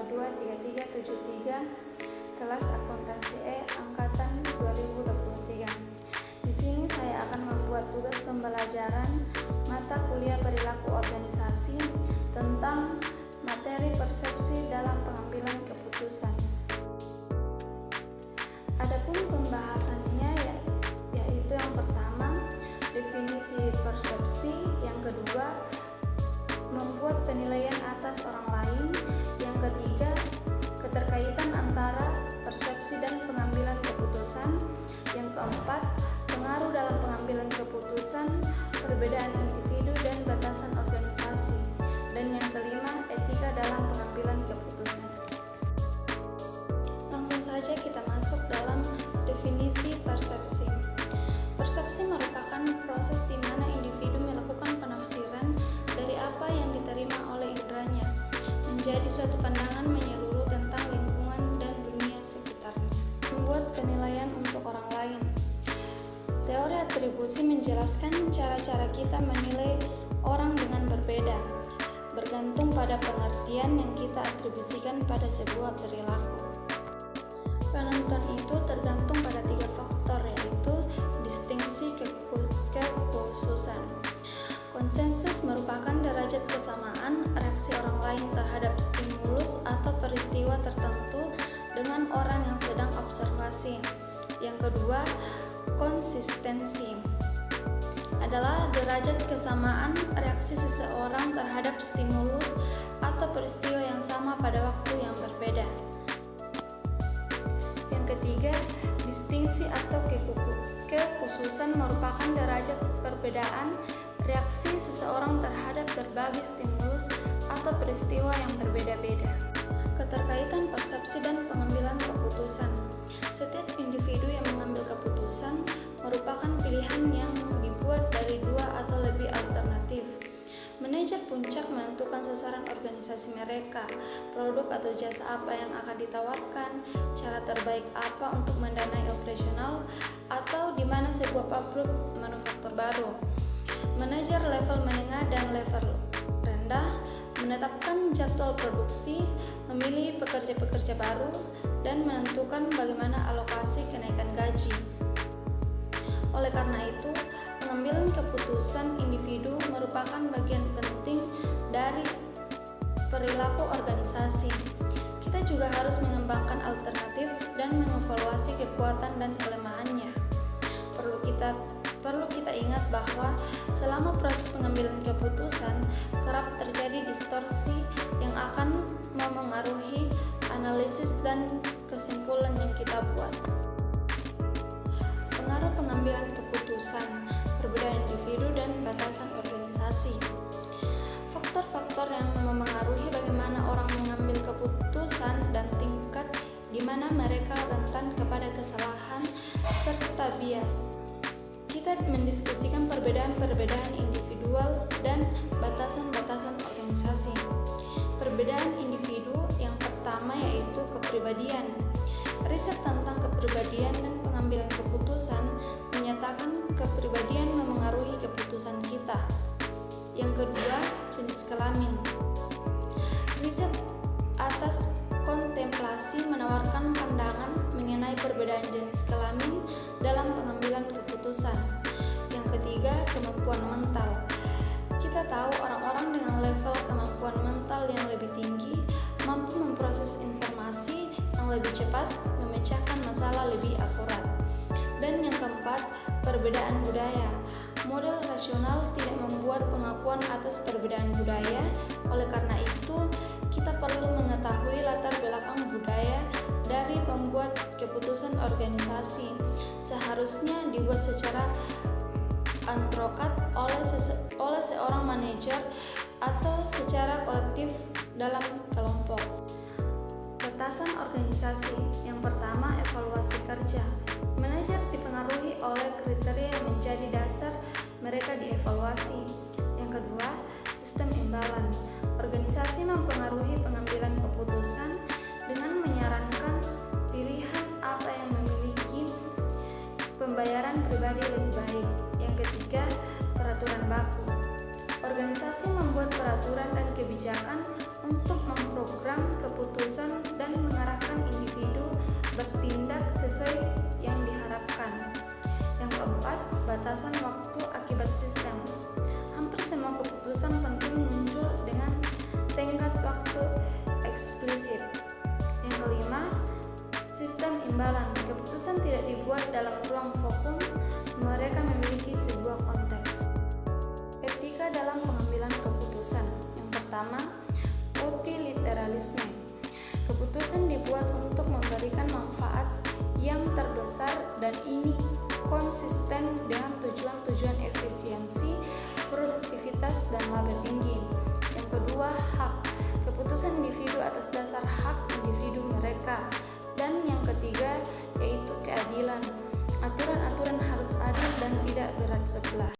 023373 kelas akuntansi E angkatan 2023. Di sini saya akan membuat tugas pembelajaran mata kuliah perilaku organisasi tentang materi persepsi dalam pengambilan keputusan. Adapun pembahasannya yaitu yang pertama, definisi persepsi, yang kedua, membuat penilaian atas orang lain, yang ketiga, keterkaitan antara persepsi dan pengambilan keputusan, yang keempat, pengaruh dalam pengambilan keputusan, perbedaan individu dan batasan organisasi, dan yang kelima, etika dalam pengambilan keputusan. Langsung saja kita masuk dalam definisi persepsi. Persepsi merupakan proses di mana individu melakukan penafsiran dari apa yang diterima oleh inderanya menjadi suatu pandangan menyeluruh tentang lingkungan dan dunia sekitarnya. Membuat penilaian untuk orang lain. Teori atribusi menjelaskan cara-cara kita menilai orang dengan berbeda, bergantung pada pengertian yang kita atribusikan pada sebuah perilaku. Penentuan itu tergantung pada 3 faktor, yaitu distingsi, kekhususan. Konsensus merupakan derajat kesamaan reaksi orang lain terhadap stimulus atau peristiwa tertentu dengan orang yang sedang observasi. Yang kedua, konsistensi adalah derajat kesamaan reaksi seseorang terhadap stimulus atau peristiwa yang sama pada waktu yang berbeda. Yang ketiga, distingsi atau kekhususan merupakan derajat perbedaan reaksi seseorang terhadap berbagai stimulus atau peristiwa yang berbeda-beda. Keterkaitan persepsi dan pengambilan keputusan. Setiap individu yang mengambil keputusan merupakan pilihan yang dibuat dari 2 atau lebih alternatif. Manajer puncak menentukan sasaran organisasi mereka, produk atau jasa apa yang akan ditawarkan, cara terbaik apa untuk mendanai operasional, atau di mana sebuah pabrik manufaktur baru. Manajer level menengah dan level rendah menetapkan jadwal produksi, memilih pekerja-pekerja baru, dan menentukan bagaimana alokasi kenaikan gaji. Oleh karena itu, pengambilan keputusan individu merupakan bagian penting dari perilaku organisasi. Kita juga harus mengembangkan alternatif dan mengevaluasi kekuatan dan kelemahannya. Perlu kita ingat bahwa selama proses pengambilan keputusan kerap terjadi distorsi yang akan memengaruhi analisis dan kesimpulan yang kita buat. Pengaruh pengambilan keputusan, perbedaan individu dan batasan organisasi. Faktor-faktor yang memengaruhi bagaimana orang mengambil keputusan dan tingkat di mana mereka rentan kepada kesalahan serta bias. Kita mendiskusikan perbedaan-perbedaan individual dan batasan-batasan organisasi. Perbedaan individu yang pertama yaitu kepribadian. Riset tentang kepribadian dan pengambilan keputusan menyatakan kepribadian memengaruhi keputusan kita. Yang kedua, jenis kelamin. Riset atas kontemplasi menawarkan pandangan mengenai perbedaan jenis kelamin dalam pengambilan keputusan. Yang ketiga, kemampuan mental. Kita tahu orang-orang dengan level kemampuan mental yang lebih tinggi mampu memproses informasi yang lebih cepat, memecahkan masalah lebih akurat. Dan yang keempat, perbedaan budaya. Model rasional tidak membuat pengakuan atas perbedaan budaya. Oleh karena itu, kita perlu mengetahui latar belakang budaya dari pembuat keputusan organisasi. Seharusnya dibuat secara antrokat oleh seorang manajer atau secara kolektif dalam kelompok. Batasan organisasi. Yang pertama, evaluasi kerja. Manajer dipengaruhi oleh kriteria yang menjadi dasar mereka dievaluasi. Yang kedua, sistem imbalan. Organisasi mempengaruhi pengambilan keputusan dengan menyarankan pilihan apa yang memiliki pembayaran pribadi lebih baik. Yang ketiga, peraturan baku. Organisasi membuat peraturan dan kebijakan untuk memprogram keputusan keputusan dan mengarahkan individu bertindak sesuai yang diharapkan. Yang keempat, batasan waktu akibat sistem. Hampir semua keputusan penting muncul dengan tenggat waktu eksplisit. Yang kelima, sistem imbalan. Keputusan tidak dibuat dalam ruang vakum, mereka memiliki sebuah konteks. Etika dalam pengambilan keputusan. Yang pertama, utilitarianisme. Keputusan dibuat untuk memberikan manfaat yang terbesar dan ini konsisten dengan tujuan-tujuan efisiensi, produktivitas, dan laba tinggi. Yang kedua, hak. Keputusan individu atas dasar hak individu mereka. Dan yang ketiga, yaitu keadilan. Aturan-aturan harus adil dan tidak berat sebelah.